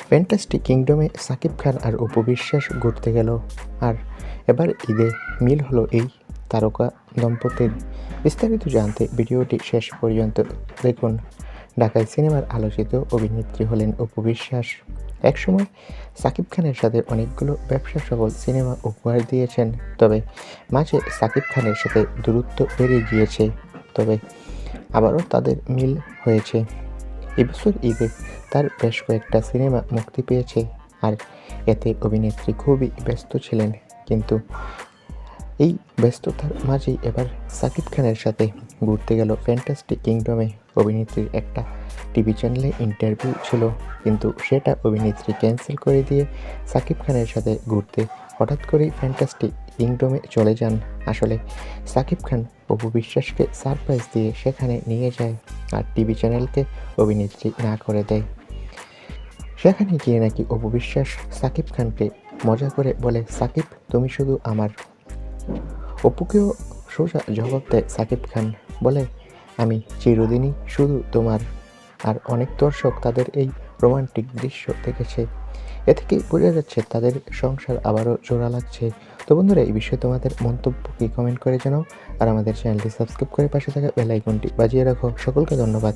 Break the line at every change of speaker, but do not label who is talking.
Fantastic কিংডমে Shakib Khan আর অপু বিশ্বাস ঘুরতে গেল, আর এবার ঈদে মিল হলো এই তারকা দম্পতির। বিস্তারিত জানতে ভিডিওটি শেষ পর্যন্ত দেখুন। ঢাকাই সিনেমার আলোচিত অভিনেত্রী হলেন অপু বিশ্বাস। একসময় সাকিব খানের সাথে অনেকগুলো ব্যবসা সফল সিনেমা উপহার দিয়েছেন, তবে মাঝে সাকিব খানের সাথে দূরত্ব বেড়ে গিয়েছে। তবে আবারও তাদের মিল হয়েছে। এবছর ঈদে তার বেশ কয়েকটা সিনেমা মুক্তি পেয়েছে, আর এতে অভিনেত্রী খুবই ব্যস্ত ছিলেন। কিন্তু এই ব্যস্ততার মাঝেই এবার সাকিব খানের সাথে ঘুরতে গেল ফ্যান্টাস্টিক কিংডমে। অভিনেত্রীর একটা টিভি চ্যানেলে ইন্টারভিউ ছিল, কিন্তু সেটা অভিনেত্রী ক্যান্সেল করে দিয়ে সাকিব খানের সাথে ঘুরতে হঠাৎ করেই ফ্যান্টাস্টিক কিংডমে চলে যান। আসলে সাকিব খান অপু বিশ্বাসকে সারপ্রাইজ দিয়ে সেখানে নিয়ে যায়, আর টিভি চ্যানেলকে অভিনেত্রী না করে দেয়। সেখানে গিয়ে নাকি অপু বিশ্বাস সাকিব খানকে মজা করে বলে, সাকিব তুমি শুধু আমার। অপুকেও সোজা জবাব দেয় সাকিব খান, বলে আমি চিরদিনই শুধু তোমার। আর অনেক দর্শক তাদের এই রোমান্টিক দৃশ্য দেখেছে। এ থেকেই বোঝা যাচ্ছে তাদের সংসার আবারও জোড়া লাগছে। তো বন্ধুরা, এই বিষয়ে তোমাদের মন্তব্য কি কমেন্ট করে জানাও, আর আমাদের চ্যানেলটি সাবস্ক্রাইব করে পাশে থাকা বেল আইকনটি বাজিয়ে রাখো। সকলকে ধন্যবাদ।